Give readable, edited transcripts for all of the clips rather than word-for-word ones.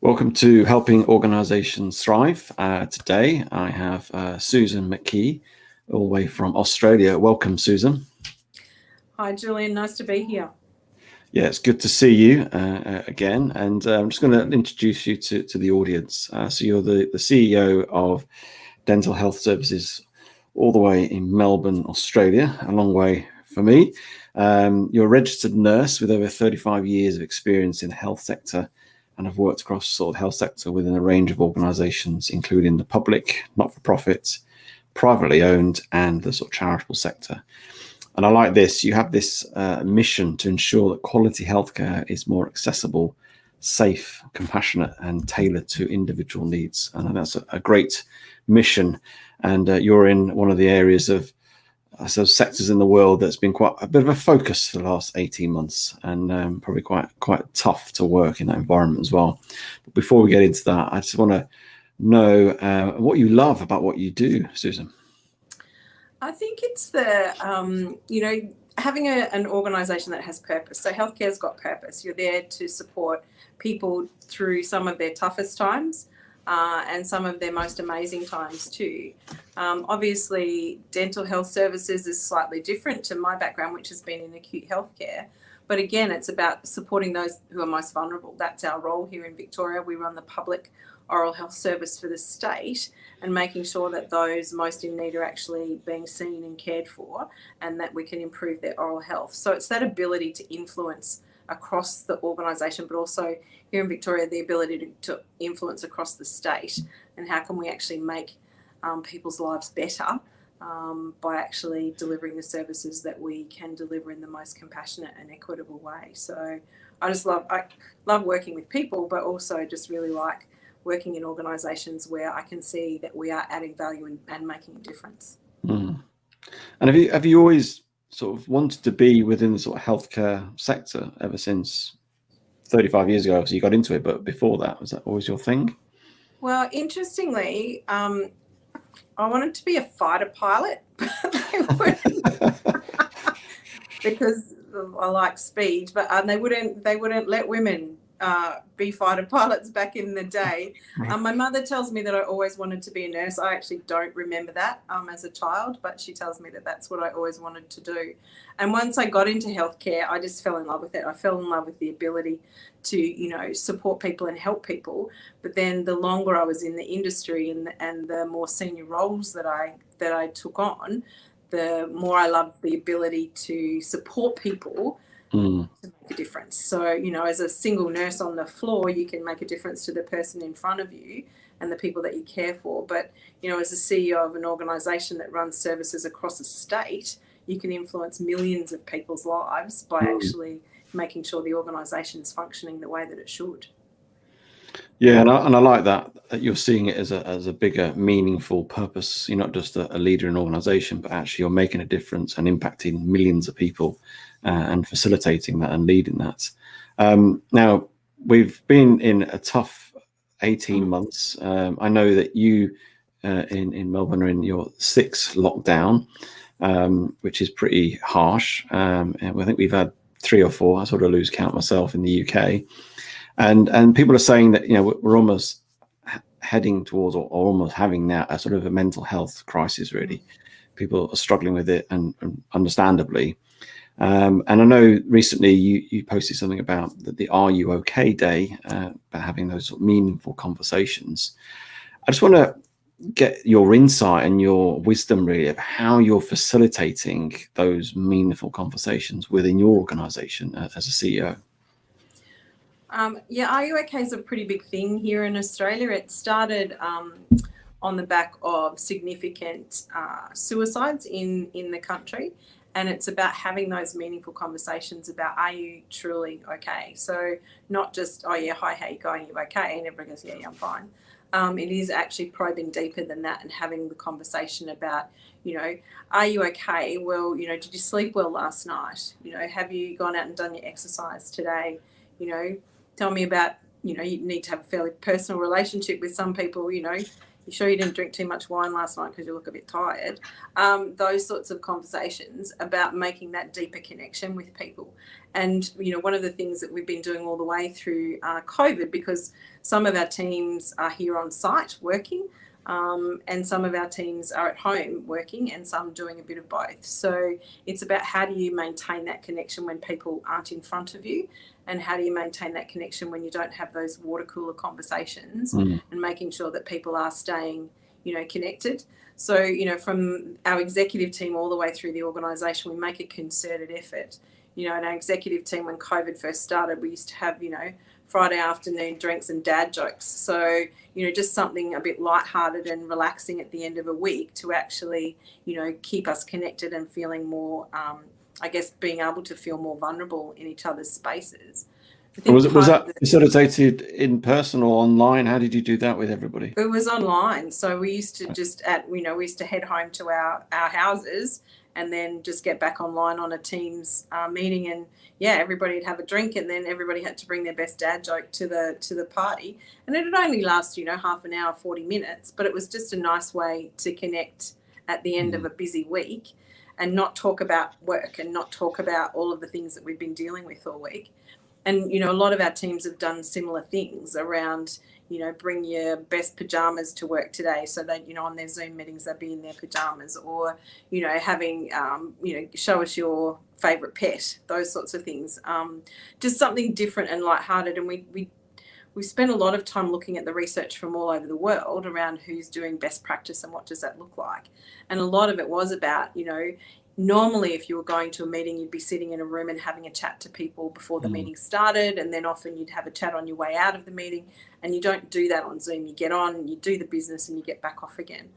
Welcome to Helping Organisations Thrive. Today I have Susan McKee, all the way from Australia. Welcome, Susan. Hi, Julian. Nice to be here. Yeah, it's good to see you again. And I'm just going to introduce you to the audience. So you're the CEO of Dental Health Services all the way in Melbourne, Australia, a long way for me. You're a registered nurse with over 35 years of experience in the health sector, and I've worked across sort of health sector within a range of organisations, including the public, not-for-profit, privately owned, and the sort of charitable sector. And I like this. You have this mission to ensure that quality healthcare is more accessible, safe, compassionate, and tailored to individual needs. And that's a great mission. And you're in one of the areas of sectors in the world that's been quite a bit of a focus for the last 18 months, and probably quite tough to work in that environment as well. But before we get into that, I just want to know what you love about what you do, Susan. I think it's having an organisation that has purpose. So healthcare's got purpose. You're there to support people through some of their toughest times and some of their most amazing times too. Obviously, dental health services is slightly different to my background, which has been in acute healthcare. But again, it's about supporting those who are most vulnerable. That's our role here in Victoria. We run the public oral health service for the state, and making sure that those most in need are actually being seen and cared for, and that we can improve their oral health. So it's that ability to influence across the organisation, but also here in Victoria, the ability to influence across the state, and how can we actually make people's lives better by actually delivering the services that we can deliver in the most compassionate and equitable way. So I love working with people, but also just really like working in organisations where I can see that we are adding value and making a difference. Mm. And have you always sort of wanted to be within the sort of healthcare sector ever since 35 years ago? Obviously you got into it, but before that, was that always your thing? Well, interestingly, I wanted to be a fighter pilot, because I like speed, but they wouldn't let women be fighter pilots back in the day. Right. My mother tells me that I always wanted to be a nurse. I actually don't remember that as a child, but she tells me that that's what I always wanted to do. And once I got into healthcare, I just fell in love with it. I fell in love with the ability to, support people and help people. But then the longer I was in the industry and the more senior roles that I took on, the more I loved the ability to support people to make a difference. So, as a single nurse on the floor, you can make a difference to the person in front of you and the people that you care for. But, as a CEO of an organisation that runs services across a state, you can influence millions of people's lives by actually making sure the organisation's functioning the way that it should. Yeah, and I like that you're seeing it as a bigger, meaningful purpose. You're not just a leader in an organisation, but actually you're making a difference and impacting millions of people and facilitating that and leading that. Now, we've been in a tough 18 months. I know that you in Melbourne are in your sixth lockdown, which is pretty harsh. And I think we've had 3 or 4. I sort of lose count myself in the UK. And people are saying that we're almost heading towards or almost having now a sort of a mental health crisis. Really, people are struggling with it, and understandably. And I know recently you posted something about the Are You OK Day, about having those sort of meaningful conversations. I just want to get your insight and your wisdom really of how you're facilitating those meaningful conversations within your organisation as a CEO. Are You OK is a pretty big thing here in Australia. It started on the back of significant suicides in the country, and it's about having those meaningful conversations about, are you truly okay? So not just, oh yeah, hi, how you going? You okay? And everybody goes, yeah, I'm fine. It is actually probing deeper than that and having the conversation about, are you okay? Well, did you sleep well last night? Have you gone out and done your exercise today? Tell me about, you need to have a fairly personal relationship with some people, You sure you didn't drink too much wine last night because you look a bit tired? Those sorts of conversations about making that deeper connection with people. And, one of the things that we've been doing all the way through COVID, because some of our teams are here on site working, and some of our teams are at home working, and some doing a bit of both. So it's about how do you maintain that connection when people aren't in front of you, and how do you maintain that connection when you don't have those water cooler conversations, and making sure that people are staying, connected. So, from our executive team all the way through the organisation, we make a concerted effort. In our executive team, when COVID first started, we used to have, Friday afternoon drinks and dad jokes. So, just something a bit lighthearted and relaxing at the end of a week to actually, keep us connected and feeling more, being able to feel more vulnerable in each other's spaces. Was that facilitated in person or online? How did you do that with everybody? It was online. So we used to we used to head home to our houses and then just get back online on a Teams meeting, and everybody'd have a drink, and then everybody had to bring their best dad joke to the party, and it would only last half an hour, 40 minutes, but it was just a nice way to connect at the end of a busy week and not talk about work and not talk about all of the things that we've been dealing with all week. And a lot of our teams have done similar things around bring your best pajamas to work today, so that on their Zoom meetings they'll be in their pajamas, or having show us your favorite pet, those sorts of things. Just something different and lighthearted. And we spent a lot of time looking at the research from all over the world around who's doing best practice and what does that look like. And a lot of it was about normally if you were going to a meeting, you'd be sitting in a room and having a chat to people before the meeting started, and then often you'd have a chat on your way out of the meeting, and you don't do that on Zoom. You get on, you do the business, and you get back off again.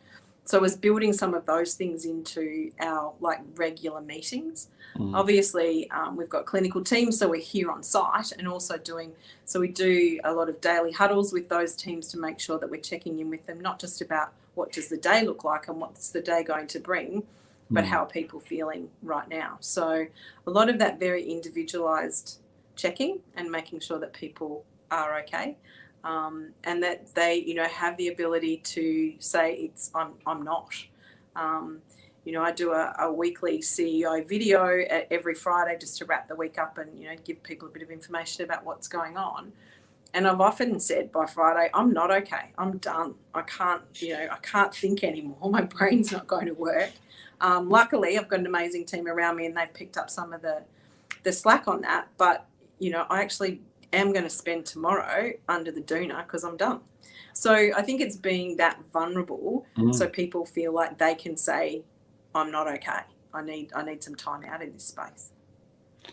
So it was building some of those things into our regular meetings. Obviously, we've got clinical teams, so we're here on site, and also we do a lot of daily huddles with those teams to make sure that we're checking in with them, not just about what does the day look like and what's the day going to bring, but how are people feeling right now. So a lot of that very individualised checking and making sure that people are okay, and that they have the ability to say I'm not. I do a weekly CEO video every Friday just to wrap the week up and give people a bit of information about what's going on. And I've often said by Friday, I'm not okay. I'm done. I can't think anymore. My brain's not going to work. Luckily, I've got an amazing team around me, and they've picked up some of the slack on that. But, I actually am going to spend tomorrow under the doona because I'm done. So I think it's being that vulnerable so people feel like they can say, I'm not okay. I need some time out in this space.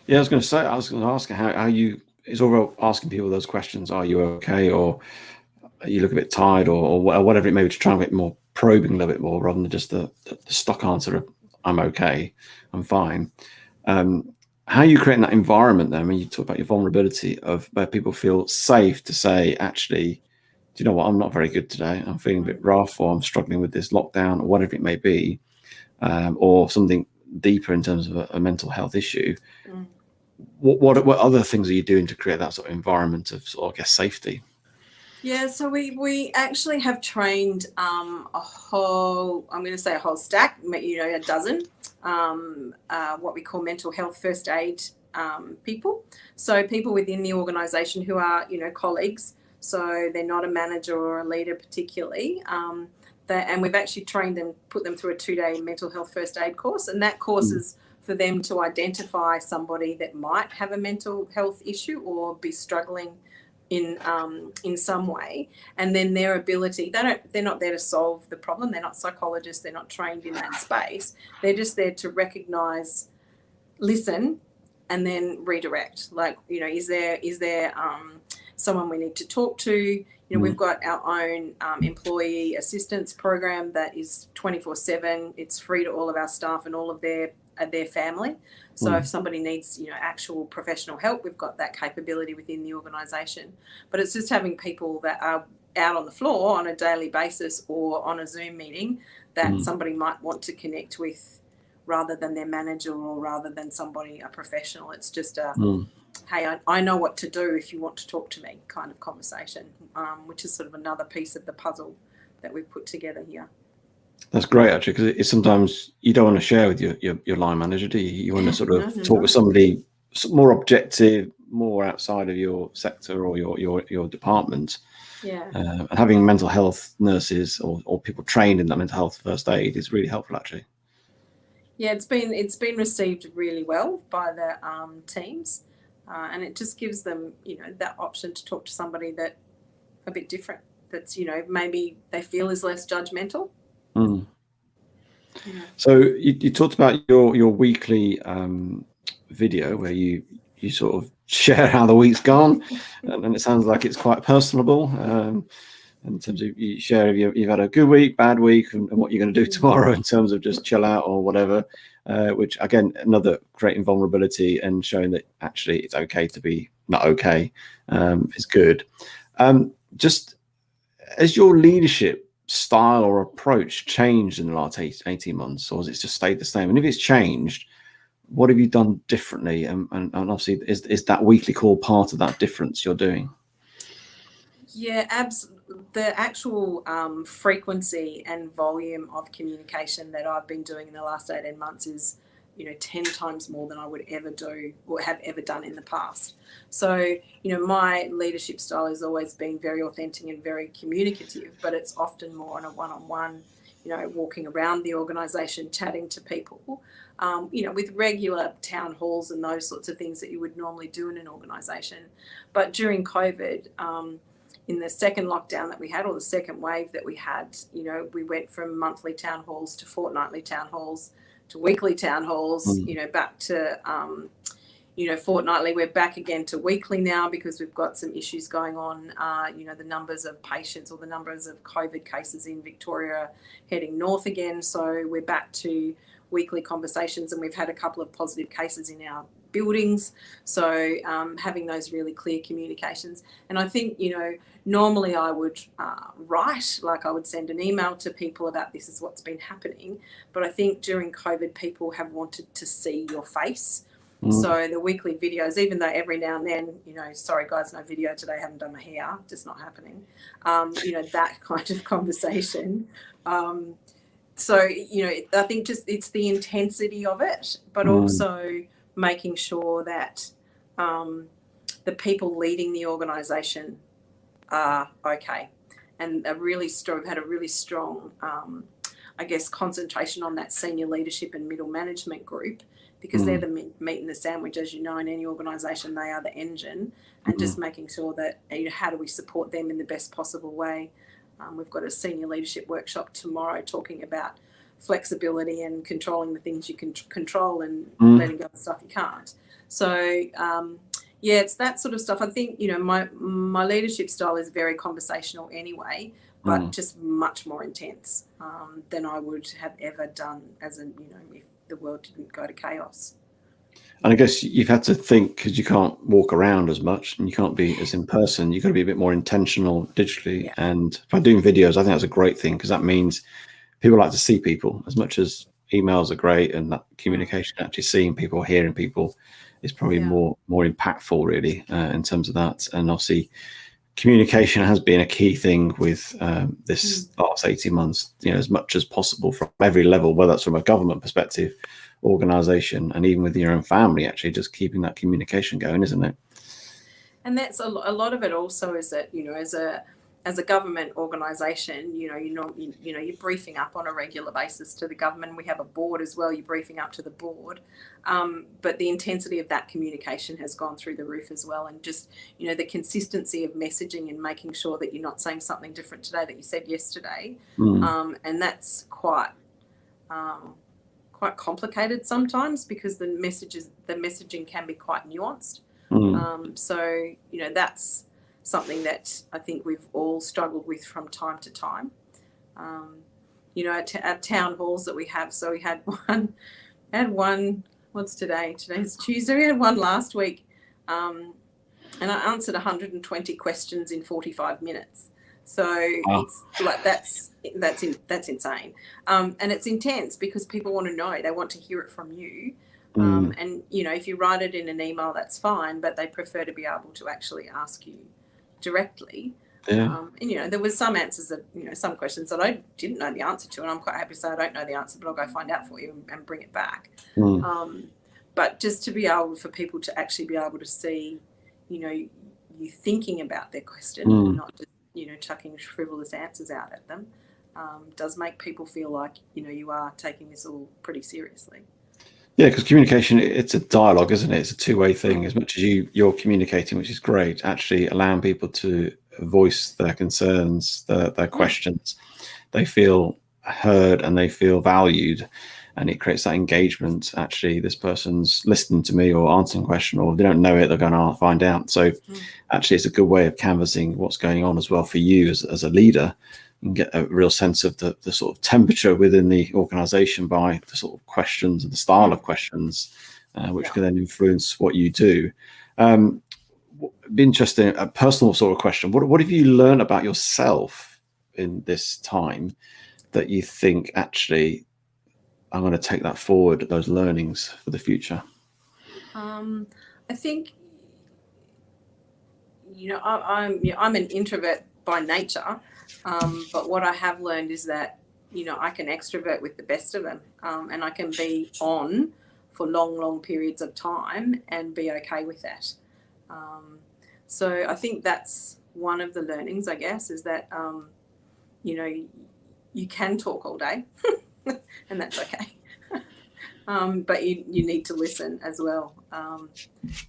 Yeah, I was going to ask how you, it's all about asking people those questions. Are you okay? Or you look a bit tired, or whatever it may be, to try and get more probing a little bit more rather than just the stock answer of I'm okay, I'm fine. How are you creating that environment then? I mean, you talk about your vulnerability of where people feel safe to say, actually, do you know what, I'm not very good today. I'm feeling a bit rough, or I'm struggling with this lockdown, or whatever it may be, or something deeper in terms of a mental health issue. What other things are you doing to create that sort of environment of safety? Yeah, so we actually have trained a whole stack, a dozen, what we call mental health first aid people. So people within the organisation who are, colleagues, so they're not a manager or a leader particularly, and we've actually trained them, put them through a 2-day mental health first aid course, and that course is for them to identify somebody that might have a mental health issue or be struggling in some way, and then their ability, they're not there to solve the problem. They're not psychologists. They're not trained in that space. They're just there to recognise, listen, and then redirect. Is there someone we need to talk to? We've got our own employee assistance program that is 24/7. It's free to all of our staff and all of their family. So if somebody needs, actual professional help, we've got that capability within the organisation. But it's just having people that are out on the floor on a daily basis or on a Zoom meeting that somebody might want to connect with, rather than their manager or rather than a professional. It's just hey, I know what to do if you want to talk to me kind of conversation, which is sort of another piece of the puzzle that we've put together here. That's great, actually, because it's sometimes you don't want to share with your line manager, do you? You want to sort of talk with somebody more objective, more outside of your sector or your department. Yeah. And having mental health nurses or people trained in that mental health first aid is really helpful, actually. Yeah, it's been received really well by the teams, and it just gives them, you know, that option to talk to somebody that a bit different. That's, you know, maybe they feel is less judgmental. Mm. Yeah. So you talked about your weekly video where you sort of share how the week's gone, and it sounds like it's quite personable. In terms of you share if you've had a good week, bad week, and what you're going to do tomorrow in terms of just chill out or whatever, which again, another creating vulnerability and showing that actually it's okay to be not okay is good. Just as your leadership style or approach changed in the last 18 months, or has it just stayed the same? And if it's changed, what have you done differently? And obviously, is that weekly call part of that difference you're doing? Yeah, the actual frequency and volume of communication that I've been doing in the last 18 months is, you know, 10 times more than I would ever do or have ever done in the past. So, you know, my leadership style has always been very authentic and very communicative, but it's often more on a one-on-one, you know, walking around the organisation, chatting to people, you know, with regular town halls and those sorts of things that you would normally do in an organisation. But during COVID, in the second lockdown that we had, or the second wave that we had, you know, we went from monthly town halls to fortnightly town halls to weekly town halls, you know, back to, you know, fortnightly. We're back again to weekly now because we've got some issues going on. You know, the numbers of patients or the numbers of COVID cases in Victoria are heading north again. So we're back to weekly conversations, and we've had a couple of positive cases in our buildings. So having those really clear communications. And I think, you know, normally I would write, like I would send an email to people about this is what's been happening. But I think during COVID, people have wanted to see your face. So the weekly videos, even though every now and then, you know, sorry guys, no video today, haven't done my hair, just not happening. You know, that kind of conversation. So, you know, I think just it's the intensity of it, but also making sure that the people leading the organisation are okay, and had a really strong, I guess, concentration on that senior leadership and middle management group, because they're the meat and the sandwich, as you know, in any organisation. They are the engine, and just making sure that, you know, how do we support them in the best possible way. We've got a senior leadership workshop tomorrow talking about flexibility and controlling the things you can control and letting go of the stuff you can't. So, yeah, it's that sort of stuff. I think, you know, my leadership style is very conversational anyway, but just much more intense than I would have ever done as a, you know, if the world didn't go to chaos. And I guess you've had to think, because you can't walk around as much and you can't be as in person, you've got to be a bit more intentional digitally. Yeah. And by doing videos, I think that's a great thing, because that means people like to see people as much as emails are great, and that communication, actually seeing people, hearing people is probably more impactful really in terms of that. And obviously communication has been a key thing with this last 18 months, you know, as much as possible from every level, whether that's from a government perspective, organization, and even with your own family, actually just keeping that communication going, isn't it? And that's a lot of it also is that, you know, as a government organisation, you know, you're briefing up on a regular basis to the government. We have a board as well. You're briefing up to the board, but the intensity of that communication has gone through the roof as well. And just, you know, the consistency of messaging and making sure that you're not saying something different today that you said yesterday, and that's quite complicated sometimes, because the messaging can be quite nuanced. So, you know, that's something that I think we've all struggled with from time to time. You know, at town halls that we have. So we had one, what's today? Today's Tuesday. We had one last week, and I answered 120 questions in 45 minutes. So it's like that's insane, and it's intense because people want to know, they want to hear it from you. And, you know, if you write it in an email, that's fine, but they prefer to be able to actually ask you directly. Yeah. And there was some answers that, some questions that I didn't know the answer to, and I'm quite happy to say I don't know the answer, but I'll go find out for you and bring it back. But just to be able for people to actually be able to see, you thinking about their question, not just, chucking frivolous answers out at them, does make people feel like, you are taking this all pretty seriously. Yeah, because communication, it's a dialogue, isn't it? It's a two-way thing. As much as you're communicating, which is great, actually allowing people to voice their concerns, their questions, they feel heard and they feel valued, and it creates that engagement. Actually, this person's listening to me or answering a question, or if they don't know it, they're going to find out. So actually, it's a good way of canvassing what's going on as well for you as a leader, and get a real sense of the sort of temperature within the organization by the sort of questions and the style of questions, which can then influence what you do. Be interesting, a personal sort of question. What have you learned about yourself in this time that you think, actually, I'm going to take that forward, those learnings for the future? I think, I'm an introvert by nature. But what I have learned is that, I can extrovert with the best of them, and I can be on for long, long periods of time and be okay with that. So I think that's one of the learnings, I guess, is that, you can talk all day and that's okay. But you need to listen as well.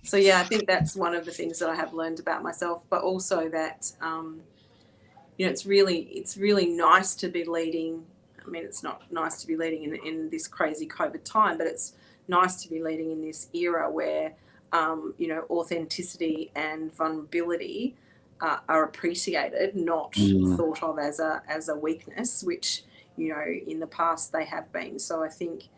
So yeah, I think that's one of the things that I have learned about myself, but also that, it's really nice to be leading. I mean, it's not nice to be leading in this crazy COVID time, but it's nice to be leading in this era where, authenticity and vulnerability are appreciated, not thought of as a weakness, which, in the past they have been. So I think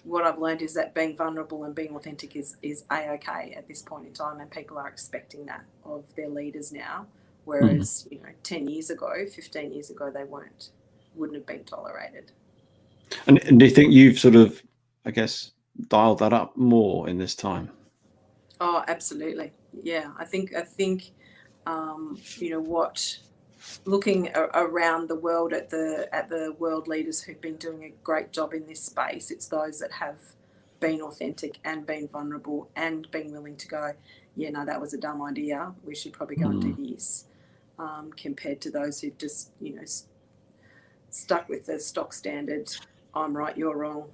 what I've learned is that being vulnerable and being authentic is A-okay at this point in time, and people are expecting that of their leaders now. Whereas, 10 years ago, 15 years ago, they wouldn't have been tolerated. And do you think you've sort of, I guess, dialed that up more in this time? Oh, absolutely. Yeah, I think looking around the world at the world leaders who've been doing a great job in this space, it's those that have been authentic and been vulnerable and been willing to go, yeah, no, that was a dumb idea, we should probably go and do this. Compared to those who've just, stuck with the stock standard, I'm right, you're wrong,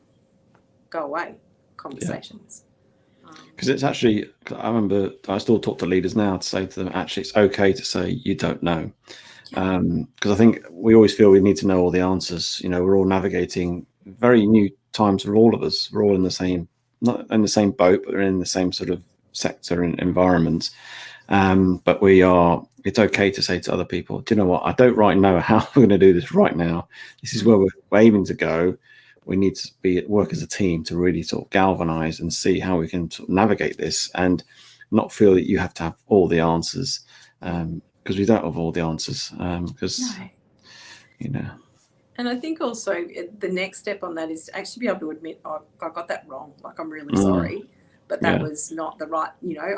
go away conversations. Because it's actually, I remember I still talk to leaders now to say to them, actually, it's okay to say you don't know. Because I think we always feel we need to know all the answers. We're all navigating very new times for all of us. We're all in the same, not in the same boat, but we're in the same sort of sector and environment. But it's okay to say to other people, do you know what? I don't right know how we're going to do this right now. This is where we're aiming to go. We need to work as a team to really sort of galvanize and see how we can sort of navigate this, and not feel that you have to have all the answers, because we don't have all the answers. And I think also the next step on that is to actually be able to admit, oh, I got that wrong. Like, I'm really sorry. But that was not the right,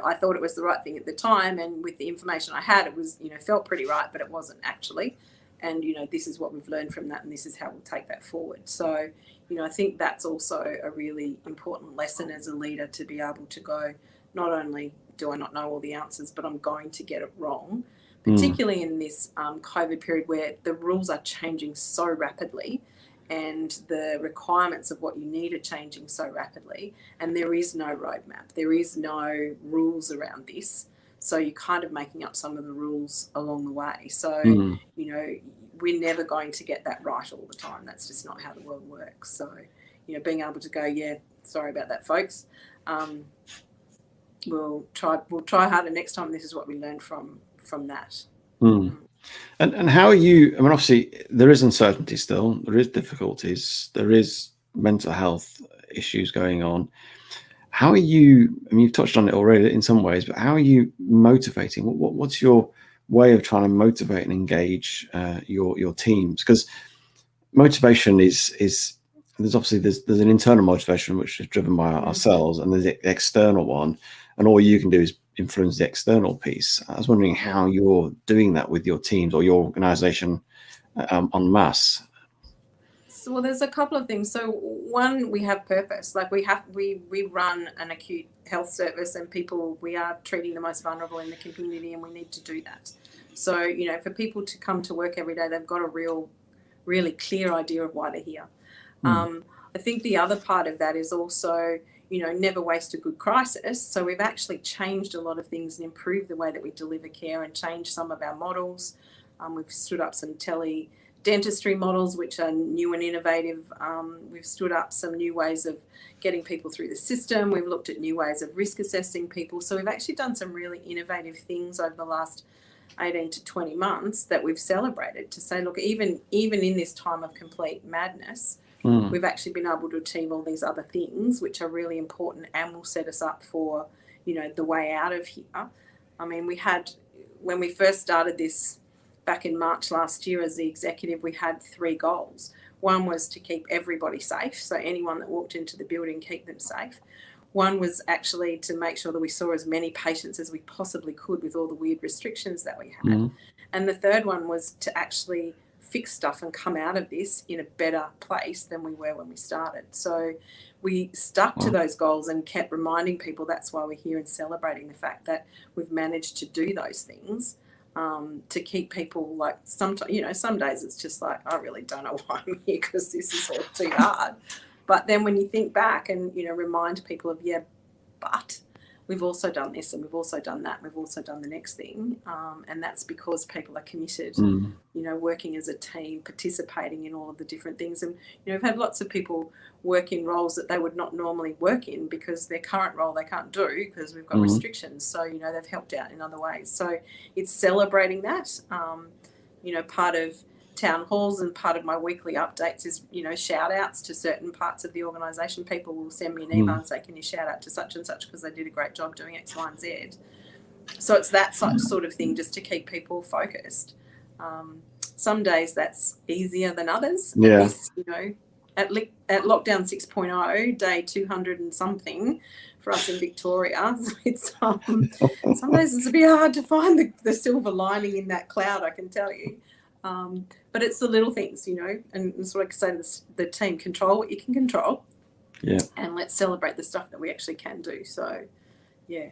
I thought it was the right thing at the time. And with the information I had, it was, felt pretty right, but it wasn't actually. And, this is what we've learned from that, and this is how we'll take that forward. So, I think that's also a really important lesson as a leader, to be able to go, not only do I not know all the answers, but I'm going to get it wrong, particularly in this COVID period where the rules are changing so rapidly, and the requirements of what you need are changing so rapidly, and there is no roadmap, there is no rules around this. So you're kind of making up some of the rules along the way. So, we're never going to get that right all the time. That's just not how the world works. So, being able to go, yeah, sorry about that, folks. We'll try harder next time. This is what we learned from that. And how are you? I mean, obviously there is uncertainty still. There is difficulties. There is mental health issues going on. How are you? I mean, you've touched on it already in some ways, but how are you motivating? What's your way of trying to motivate and engage your teams? Because motivation is there's obviously there's an internal motivation which is driven by ourselves, and there's the external one, and all you can do is influence the external piece. I was wondering how you're doing that with your teams or your organization en masse. So, well, there's a couple of things. So one, we have purpose. Like we run an acute health service, and we are treating the most vulnerable in the community, and we need to do that. So, you know, for people to come to work every day, they've got a really clear idea of why they're here. I think the other part of that is also, you know, never waste a good crisis. So we've actually changed a lot of things and improved the way that we deliver care and changed some of our models. We've stood up some tele-dentistry models, which are new and innovative. We've stood up some new ways of getting people through the system. We've looked at new ways of risk assessing people. So we've actually done some really innovative things over the last 18 to 20 months that we've celebrated to say, look, even in this time of complete madness, we've actually been able to achieve all these other things, which are really important and will set us up for, you know, the way out of here. I mean, when we first started this back in March last year as the executive, we had 3 goals. One was to keep everybody safe, so anyone that walked into the building, keep them safe. One was actually to make sure that we saw as many patients as we possibly could with all the weird restrictions that we had. And the third one was to actually fix stuff and come out of this in a better place than we were when we started. So we stuck to those goals and kept reminding people that's why we're here and celebrating the fact that we've managed to do those things. To keep people, like, sometimes, you know, some days it's just like, I really don't know why I'm here because this is all too hard. But then when you think back and, you know, remind people of, but we've also done this and we've also done that, and we've also done the next thing. And that's because people are committed, you know, working as a team, participating in all of the different things. And, you know, we've had lots of people work in roles that they would not normally work in because their current role they can't do because we've got restrictions. So, you know, they've helped out in other ways. So it's celebrating that. You know, part of town halls and part of my weekly updates is, you know, shout outs to certain parts of the organisation. People will send me an email and say, can you shout out to such and such because they did a great job doing X, Y and Z. So it's that sort of thing just to keep people focused. Some days that's easier than others. This, you know, at lockdown 6.0, day 200 and something for us in Victoria, it's some days it's a bit hard to find the silver lining in that cloud, I can tell you. But it's the little things, you know, and it's what I say to the team, control what you can control. And let's celebrate the stuff that we actually can do. So, yeah.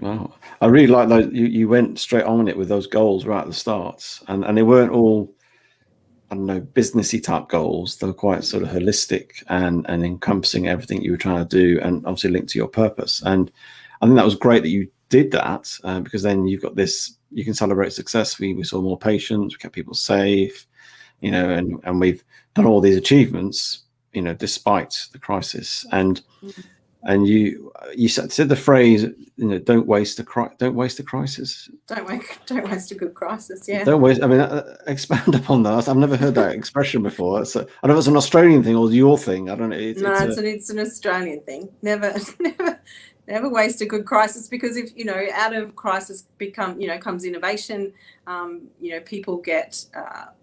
Wow. I really like those. You went straight on it with those goals right at the start. And they weren't all, I don't know, businessy type goals. They were quite sort of holistic and encompassing everything you were trying to do and obviously linked to your purpose. And I think that was great that you did that because then you've got this, you can celebrate success. We saw more patients, we kept people safe, you know, and we've done all these achievements, you know, despite the crisis. And you said the phrase, you know, don't waste a crisis. Don't waste a good crisis. Yeah. Don't waste. I mean, expand upon that. I've never heard that expression before. So I don't know if it's an Australian thing or your thing. I don't know. It's an Australian thing. Never waste a good crisis, because if, you know, out of crisis comes innovation. You know, people get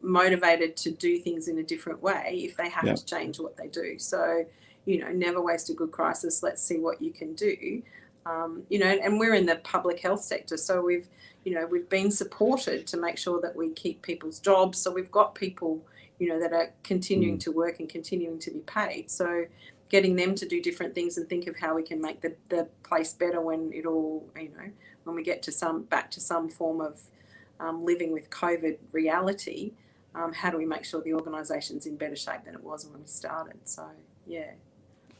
motivated to do things in a different way if they have to change what they do. So, you know, never waste a good crisis. Let's see what you can do. You know, and we're in the public health sector, so we've been supported to make sure that we keep people's jobs. So we've got people, you know, that are continuing to work and continuing to be paid. So getting them to do different things and think of how we can make the place better when it all, you know, when we get back to some form of living with COVID reality. How do we make sure the organisation's in better shape than it was when we started? So, yeah.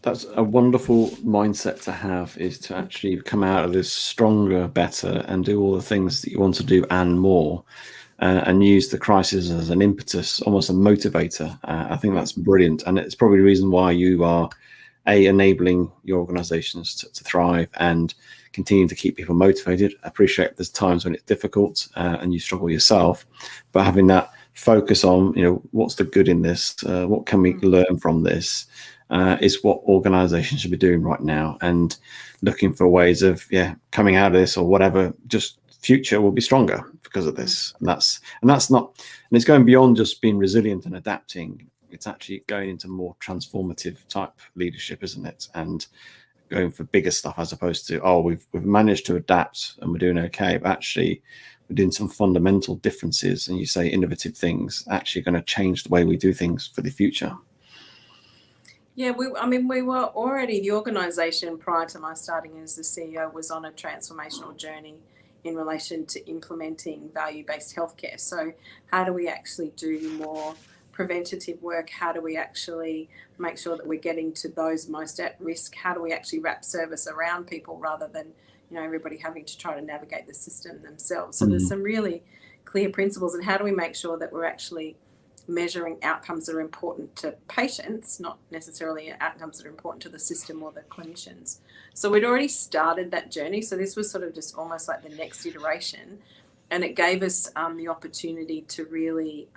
That's a wonderful mindset to have, is to actually come out of this stronger, better, and do all the things that you want to do and more, and use the crisis as an impetus, almost a motivator. I think that's brilliant. And it's probably the reason why you are enabling your organizations to thrive and continue to keep people motivated. I appreciate there's times when it's difficult and you struggle yourself, but having that focus on, you know, what's the good in this? What can we learn from this? Is what organizations should be doing right now, and looking for ways of coming out of this or whatever. Just future will be stronger because of this, and that's not, and it's going beyond just being resilient and adapting. It's actually going into more transformative type leadership, isn't it? And going for bigger stuff, as opposed to, oh, we've managed to adapt and we're doing okay, but actually we're doing some fundamental differences, and you say innovative things actually going to change the way we do things for the future. Yeah, we were already, the organisation prior to my starting as the CEO was on a transformational journey in relation to implementing value-based healthcare. So how do we actually do more preventative work? How do we actually make sure that we're getting to those most at risk? How do we actually wrap service around people rather than, you know, everybody having to try to navigate the system themselves? So there's some really clear principles, and how do we make sure that we're actually measuring outcomes that are important to patients, not necessarily outcomes that are important to the system or the clinicians. So we'd already started that journey. So this was sort of just almost like the next iteration, and it gave us the opportunity to really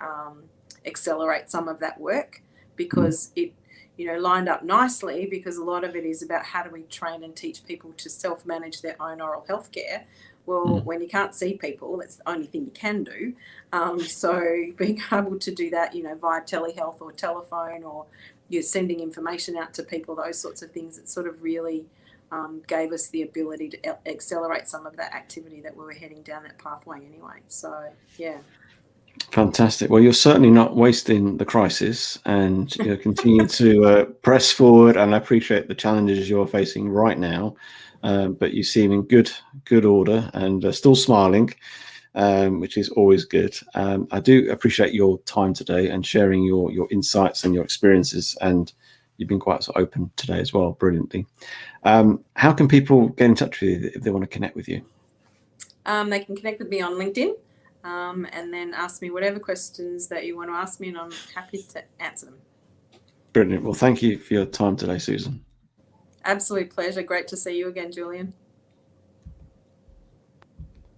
accelerate some of that work, because it, you know, lined up nicely, because a lot of it is about how do we train and teach people to self-manage their own oral health care. Well, when you can't see people, that's the only thing you can do. So being able to do that, you know, via telehealth or telephone, or you're sending information out to people, those sorts of things, it sort of really gave us the ability to accelerate some of that activity that we were heading down that pathway anyway. So, yeah. Fantastic. Well, you're certainly not wasting the crisis, and you continue to press forward, and I appreciate the challenges you're facing right now. But you seem in good order, and still smiling, which is always good. I do appreciate your time today and sharing your insights and your experiences, and you've been quite so open today as well, brilliantly. How can people get in touch with you if they want to connect with you? They can connect with me on LinkedIn, and then ask me whatever questions that you want to ask me, and I'm happy to answer them. Brilliant. Well, thank you for your time today, Susan. Absolute pleasure. Great to see you again, Julian.